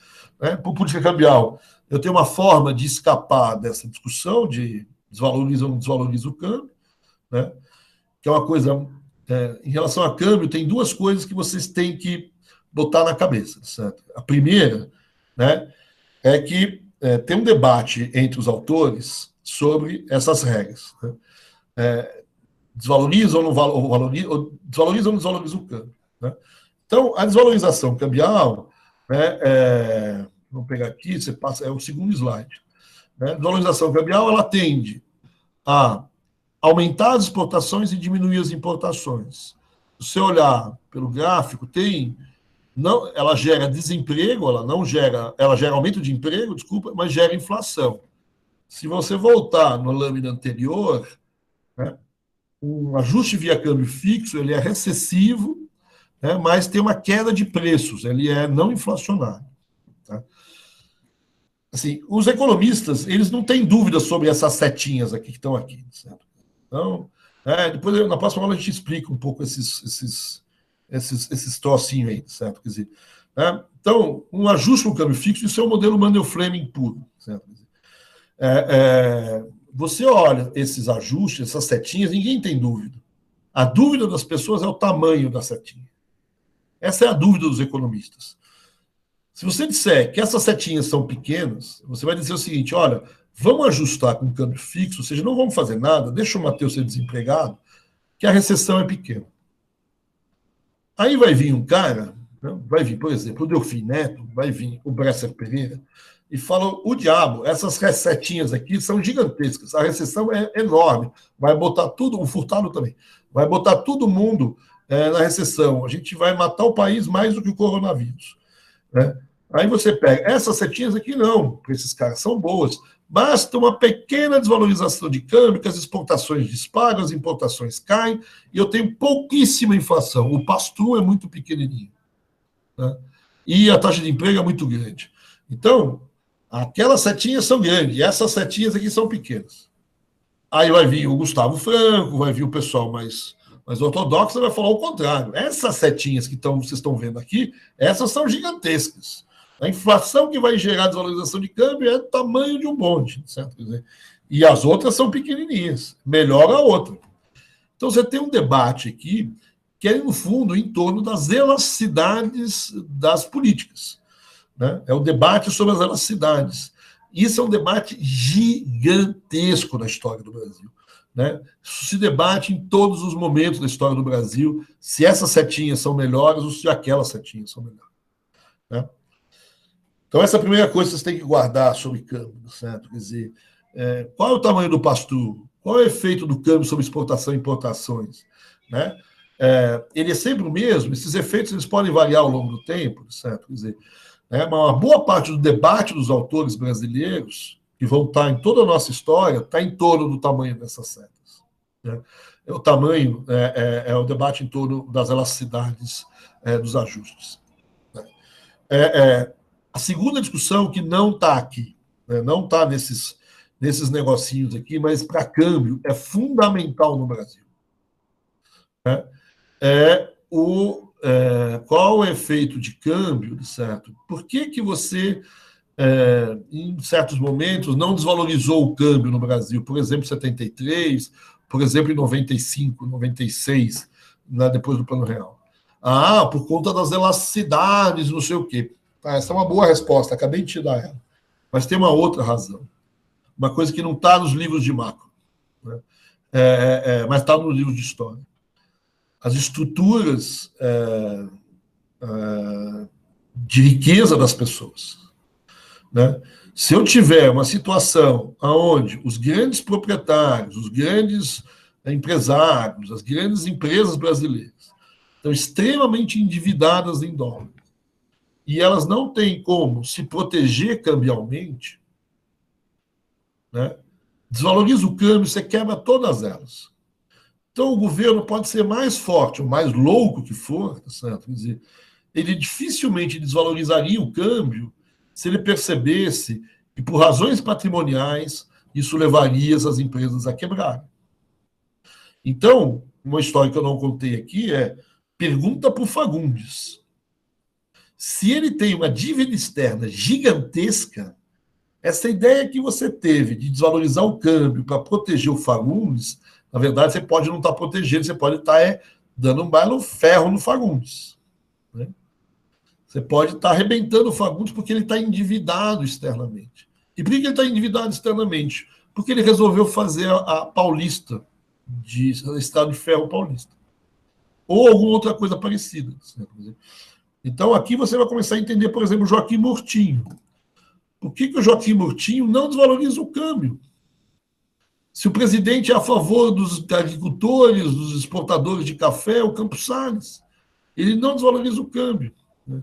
por política cambial, eu tenho uma forma de escapar dessa discussão de desvaloriza ou não desvaloriza o câmbio, né? Que é uma coisa... em relação a câmbio, tem duas coisas que vocês têm que botar na cabeça, certo? A primeira, né, é que tem um debate entre os autores sobre essas regras. Né? Desvaloriza ou não valoriza, desvaloriza ou não desvaloriza o câmbio. Né? Então, a desvalorização cambial, né, vamos pegar aqui, você passa, é o segundo slide. Né? A desvalorização cambial, ela tende a aumentar as exportações e diminuir as importações. Se você olhar pelo gráfico, ela gera desemprego, ela gera aumento de emprego, desculpa, mas gera inflação. Se você voltar na lâmina anterior, né, um ajuste via câmbio fixo, ele é recessivo, né, mas tem uma queda de preços, ele é não inflacionário. Tá? Assim, os economistas, eles não têm dúvida sobre essas setinhas aqui que estão aqui, certo? Então, depois, na próxima aula, a gente explica um pouco esses trocinhos aí, certo? Quer dizer, então, um ajuste no câmbio fixo, isso é o modelo Mandel-Fleming puro, certo? Você olha esses ajustes, essas setinhas, ninguém tem dúvida. A dúvida das pessoas é o tamanho da setinha. Essa é a dúvida dos economistas. Se você disser que essas setinhas são pequenas, você vai dizer o seguinte, olha, vamos ajustar com câmbio fixo, ou seja, não vamos fazer nada, deixa o Matheus ser desempregado, que a recessão é pequena. Aí vai vir um cara, né, vai vir, por exemplo, o Delfim Neto, vai vir o Bresser Pereira, e fala, o diabo, essas setinhas aqui são gigantescas, a recessão é enorme, vai botar tudo, o Furtado também, vai botar todo mundo na recessão, a gente vai matar o país mais do que o coronavírus. Né? Aí você pega, essas setinhas aqui não, para esses caras são boas. Basta uma pequena desvalorização de câmbio, que as exportações disparam, as importações caem, e eu tenho pouquíssima inflação. O pass-through é muito pequenininho, né? E a taxa de emprego é muito grande. Então, aquelas setinhas são grandes, e essas setinhas aqui são pequenas. Aí vai vir o Gustavo Franco, vai vir o pessoal mais ortodoxo, vai falar o contrário. Essas setinhas que vocês estão vendo aqui, essas são gigantescas. A inflação que vai gerar desvalorização de câmbio é do tamanho de um bonde, certo? Quer dizer, e as outras são pequenininhas. Melhor a outra. Então você tem um debate aqui que é, no fundo, em torno das elasticidades das políticas, né? É o debate sobre as elasticidades. Isso é um debate gigantesco na história do Brasil, né? Isso se debate em todos os momentos da história do Brasil, se essas setinhas são melhores ou se aquelas setinhas são melhores, né? Então, essa é a primeira coisa que vocês têm que guardar sobre câmbio, certo? Quer dizer, qual é o tamanho do pass-through? Qual é o efeito do câmbio sobre exportação e importações, né? Ele é sempre o mesmo? Esses efeitos eles podem variar ao longo do tempo, certo? Quer dizer, uma boa parte do debate dos autores brasileiros, que vão estar em toda a nossa história, está em torno do tamanho dessas setas, né? O tamanho é o debate em torno das elasticidades dos ajustes, né? A segunda discussão que não está aqui, né, não está nesses negocinhos aqui, mas para câmbio é fundamental no Brasil, né, qual o efeito de câmbio, certo? Por que você, em certos momentos, não desvalorizou o câmbio no Brasil? Por exemplo, em 73, por exemplo, em 95, 96, né, depois do Plano Real. Por conta das elasticidades, não sei o quê. Essa é uma boa resposta, acabei de te dar ela. Mas tem uma outra razão. Uma coisa que não está nos livros de macro, né? Mas está nos livros de história. As estruturas de riqueza das pessoas, né? Se eu tiver uma situação onde os grandes proprietários, os grandes empresários, as grandes empresas brasileiras estão extremamente endividadas em dólar, e elas não têm como se proteger cambialmente, né? Desvaloriza o câmbio, você quebra todas elas. Então, o governo pode ser mais forte, ou mais louco que for, certo? Quer dizer, ele dificilmente desvalorizaria o câmbio se ele percebesse que, por razões patrimoniais, isso levaria essas empresas a quebrarem. Então, uma história que eu não contei aqui pergunta para o Fagundes. Se ele tem uma dívida externa gigantesca, essa ideia que você teve de desvalorizar o câmbio para proteger o Fagundes, na verdade, você pode não estar protegendo, você pode estar dando um baile ferro no Fagundes, né? Você pode estar arrebentando o Fagundes porque ele está endividado externamente. E por que ele está endividado externamente? Porque ele resolveu fazer a Paulista, a Estrada de Ferro Paulista. Ou alguma outra coisa parecida. Então, aqui você vai começar a entender, por exemplo, o Joaquim Murtinho. Por que o Joaquim Murtinho não desvaloriza o câmbio? Se o presidente é a favor dos agricultores, dos exportadores de café, o Campos Salles, ele não desvaloriza o câmbio, né?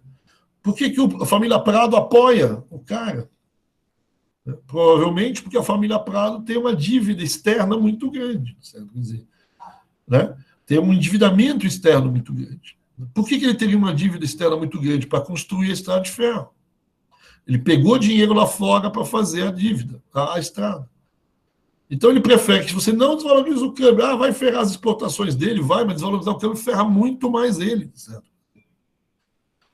Por que a família Prado apoia o cara? Provavelmente porque a família Prado tem uma dívida externa muito grande, certo? Quer dizer, né? Tem um endividamento externo muito grande. Por que ele teria uma dívida externa muito grande? Para construir a estrada de ferro. Ele pegou dinheiro lá fora para fazer a dívida, a estrada. Então ele prefere que você não desvalorize o câmbio. Vai ferrar as exportações dele, mas desvalorizar o câmbio ferra muito mais ele, certo?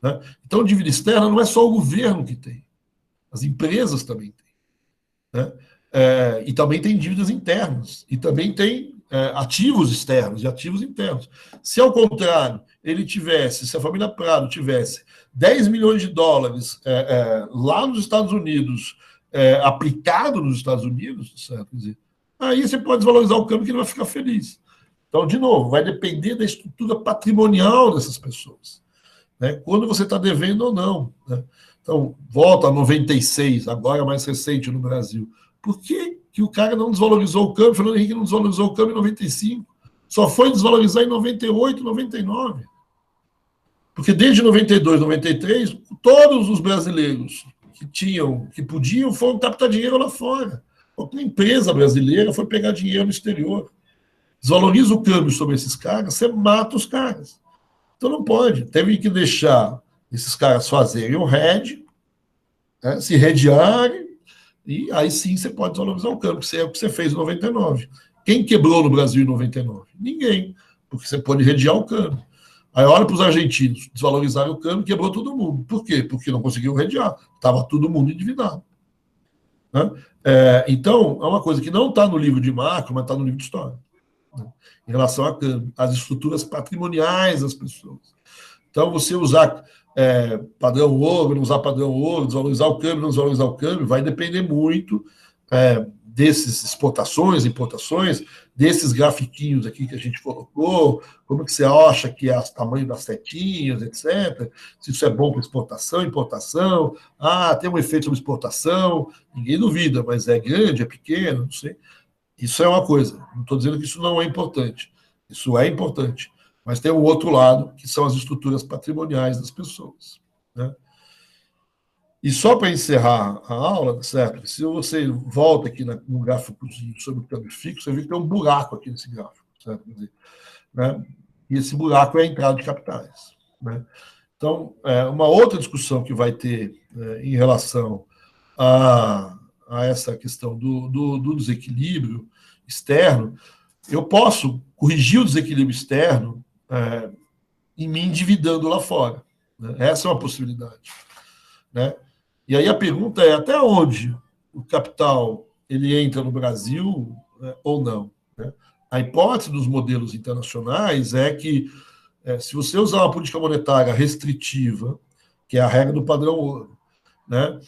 Né? Então, dívida externa não é só o governo que tem. As empresas também têm, né? E também tem dívidas internas. E também tem ativos externos e ativos internos. Se, ao contrário, se a família Prado tivesse 10 milhões de dólares lá nos Estados Unidos, aplicado nos Estados Unidos, certo? Quer dizer, aí você pode desvalorizar o câmbio que ele vai ficar feliz. Então, de novo, vai depender da estrutura patrimonial dessas pessoas, né? Quando você está devendo ou não, né? Então, volta a 96, agora mais recente no Brasil. Por que o cara não desvalorizou o câmbio? Fernando Henrique não desvalorizou o câmbio em 95. Só foi desvalorizar em 98, 99. Porque desde 92, 93, todos os brasileiros que podiam, foram captar dinheiro lá fora. Qualquer empresa brasileira foi pegar dinheiro no exterior. Desvaloriza o câmbio sobre esses caras, você mata os caras. Então não pode. Teve que deixar esses caras fazerem o hedge, né, se redearem, e aí sim você pode desvalorizar o câmbio, que é o que você fez em 99. Quem quebrou no Brasil em 99? Ninguém, porque você pode redear o câmbio. Aí olha para os argentinos, desvalorizaram o câmbio, quebrou todo mundo. Por quê? Porque não conseguiam redear. Estava todo mundo endividado. Né? Então, é uma coisa que não está no livro de macro, mas está no livro de história. Né? Em relação a câmbio, as estruturas patrimoniais das pessoas. Então, você usar padrão ouro, não usar padrão ouro, desvalorizar o câmbio, não desvalorizar o câmbio, vai depender muito desses exportações, importações, desses grafiquinhos aqui que a gente colocou, como que você acha que é o tamanho das setinhas, etc. Se isso é bom para exportação, importação. Tem um efeito sobre exportação, ninguém duvida, mas é grande, é pequeno, não sei. Isso é uma coisa, não estou dizendo que isso não é importante. Isso é importante. Mas tem o outro lado, que são as estruturas patrimoniais das pessoas. Né? E só para encerrar a aula, certo? Se você volta aqui no gráficozinho sobre o câmbio fixo, você vê que tem um buraco aqui nesse gráfico, certo? Quer dizer, né? E esse buraco é a entrada de capitais. Né? Então, uma outra discussão que vai ter em relação a essa questão do desequilíbrio externo, eu posso corrigir o desequilíbrio externo em me endividando lá fora. Né? Essa é uma possibilidade. Né? E aí a pergunta é até onde o capital ele entra no Brasil ou não. Né? A hipótese dos modelos internacionais é que se você usar uma política monetária restritiva, que é a regra do padrão ouro, né?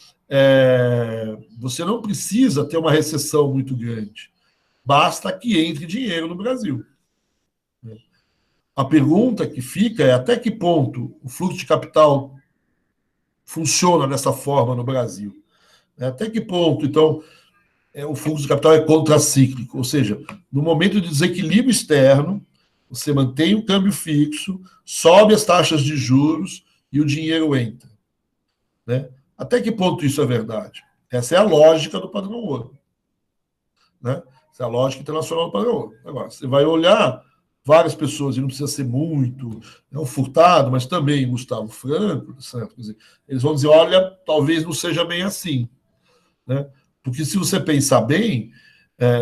Você não precisa ter uma recessão muito grande. Basta que entre dinheiro no Brasil. A pergunta que fica é até que ponto o fluxo de capital funciona dessa forma no Brasil. Até que ponto, então, o fluxo de capital é contracíclico, ou seja, no momento de desequilíbrio externo, você mantém o câmbio fixo, sobe as taxas de juros e o dinheiro entra. Né? Até que ponto isso é verdade? Essa é a lógica do padrão ouro. Né? Essa é a lógica internacional do padrão ouro. Agora, você vai olhar várias pessoas, e não precisa ser muito, o Furtado, mas também Gustavo Franco, certo? Quer dizer, eles vão dizer, olha, talvez não seja bem assim. Né? Porque se você pensar bem,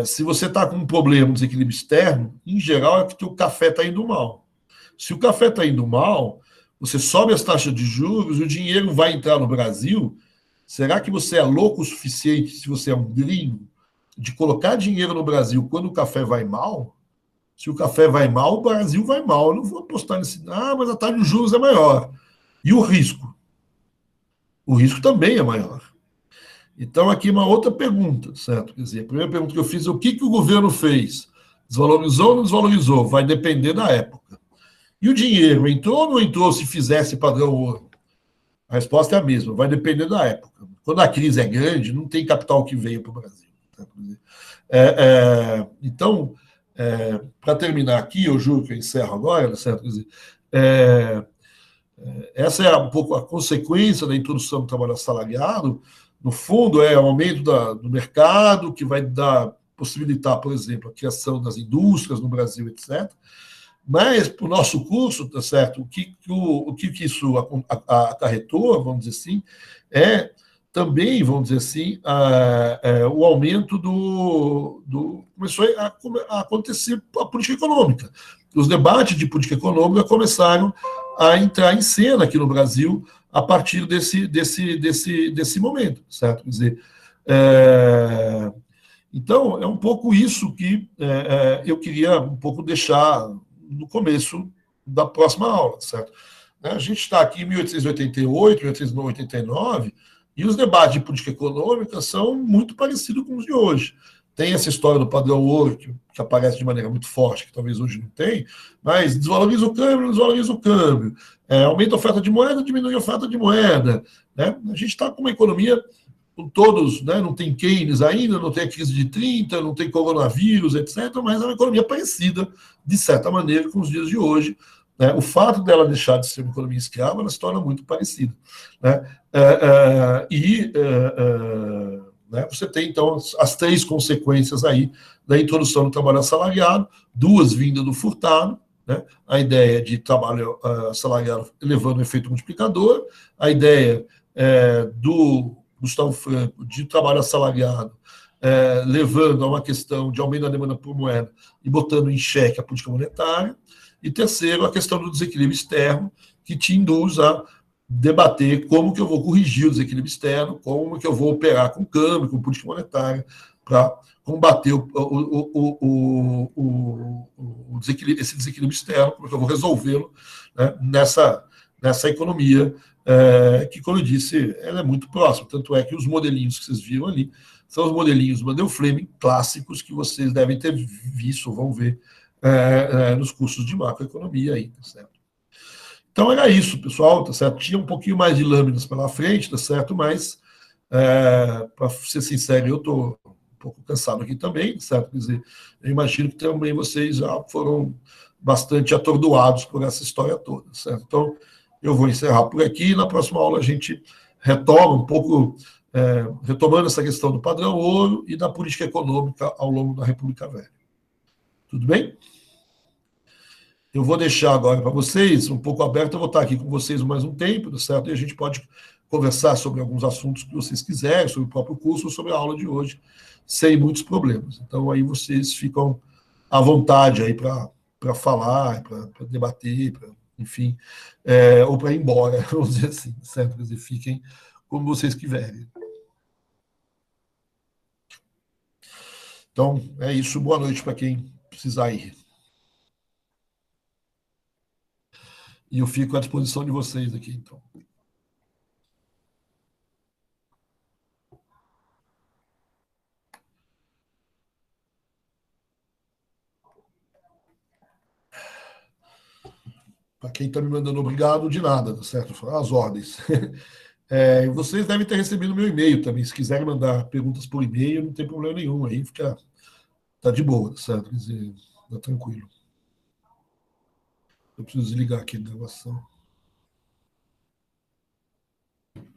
se você está com um problema, um desequilíbrio externo, em geral é porque o café está indo mal. Se o café está indo mal, você sobe as taxas de juros, o dinheiro vai entrar no Brasil. Será que você é louco o suficiente, se você é um gringo, de colocar dinheiro no Brasil quando o café vai mal? Se o café vai mal, o Brasil vai mal. Eu não vou apostar nesse. Mas a taxa de juros é maior. E o risco? O risco também é maior. Então, aqui uma outra pergunta, certo? Quer dizer, a primeira pergunta que eu fiz é o que o governo fez? Desvalorizou ou não desvalorizou? Vai depender da época. E o dinheiro, entrou ou não entrou se fizesse padrão ouro? A resposta é a mesma, vai depender da época. Quando a crise é grande, não tem capital que venha para o Brasil. Então, para terminar aqui, eu juro que eu encerro agora, certo? Quer dizer, essa é um pouco a consequência da introdução do trabalho assalariado. No fundo, é o aumento do mercado, que vai possibilitar, por exemplo, a criação das indústrias no Brasil, etc. Mas, para o nosso curso, tá certo? O que isso acarretou, vamos dizer assim, também, vamos dizer assim, o aumento começou a acontecer a política econômica. Os debates de política econômica começaram a entrar em cena aqui no Brasil a partir desse momento, certo? Quer dizer, então, é um pouco isso que eu queria um pouco deixar no começo da próxima aula, certo? A gente está aqui em 1888, 1889, e os debates de política econômica são muito parecidos com os de hoje. Tem essa história do padrão ouro, que aparece de maneira muito forte, que talvez hoje não tem, mas desvaloriza o câmbio, não desvaloriza o câmbio. Aumenta a oferta de moeda, diminui a oferta de moeda. Né? A gente está com uma economia com todos, né? Não tem Keynes ainda, não tem a crise de 30, não tem coronavírus, etc., mas é uma economia parecida, de certa maneira, com os dias de hoje, né? O fato dela deixar de ser uma economia escrava, ela se torna muito parecida, né? Né, você tem, então, as três consequências aí da introdução do trabalho assalariado, duas vindas do Furtado, né? A ideia de trabalho assalariado elevando o efeito multiplicador, a ideia do Gustavo Franco de trabalho assalariado levando a uma questão de aumento da demanda por moeda e botando em xeque a política monetária, e terceiro, a questão do desequilíbrio externo, que te induz a debater como que eu vou corrigir o desequilíbrio externo, como que eu vou operar com câmbio, com política monetária, para combater esse desequilíbrio externo, como que eu vou resolvê-lo, né, nessa economia, que, como eu disse, ela é muito próxima. Tanto é que os modelinhos que vocês viram ali são os modelinhos Mandel Fleming clássicos que vocês devem ter visto, vão ver nos cursos de macroeconomia aí, tá certo? Então era isso, pessoal, tá certo? Tinha um pouquinho mais de lâminas pela frente, tá certo? Mas, para ser sincero, eu estou um pouco cansado aqui também, tá certo? Quer dizer, eu imagino que também vocês já foram bastante atordoados por essa história toda, certo? Então, eu vou encerrar por aqui e na próxima aula a gente retoma um pouco, retomando essa questão do padrão ouro e da política econômica ao longo da República Velha. Tudo bem? Eu vou deixar agora para vocês, um pouco aberto, eu vou estar aqui com vocês mais um tempo, tá certo? E a gente pode conversar sobre alguns assuntos que vocês quiserem, sobre o próprio curso, sobre a aula de hoje, sem muitos problemas. Então, aí vocês ficam à vontade aí para falar, para debater, enfim, ou para ir embora, vamos dizer assim, certo? Quer dizer, fiquem como vocês quiserem. Então, é isso. Boa noite para quem precisar ir. E eu fico à disposição de vocês aqui, então. Para quem está me mandando obrigado, de nada, tá certo? As ordens. Vocês devem ter recebido meu e-mail também. Se quiserem mandar perguntas por e-mail, não tem problema nenhum. Aí tá de boa, tá certo? Quer dizer, tá tranquilo. Eu preciso desligar aqui a gravação.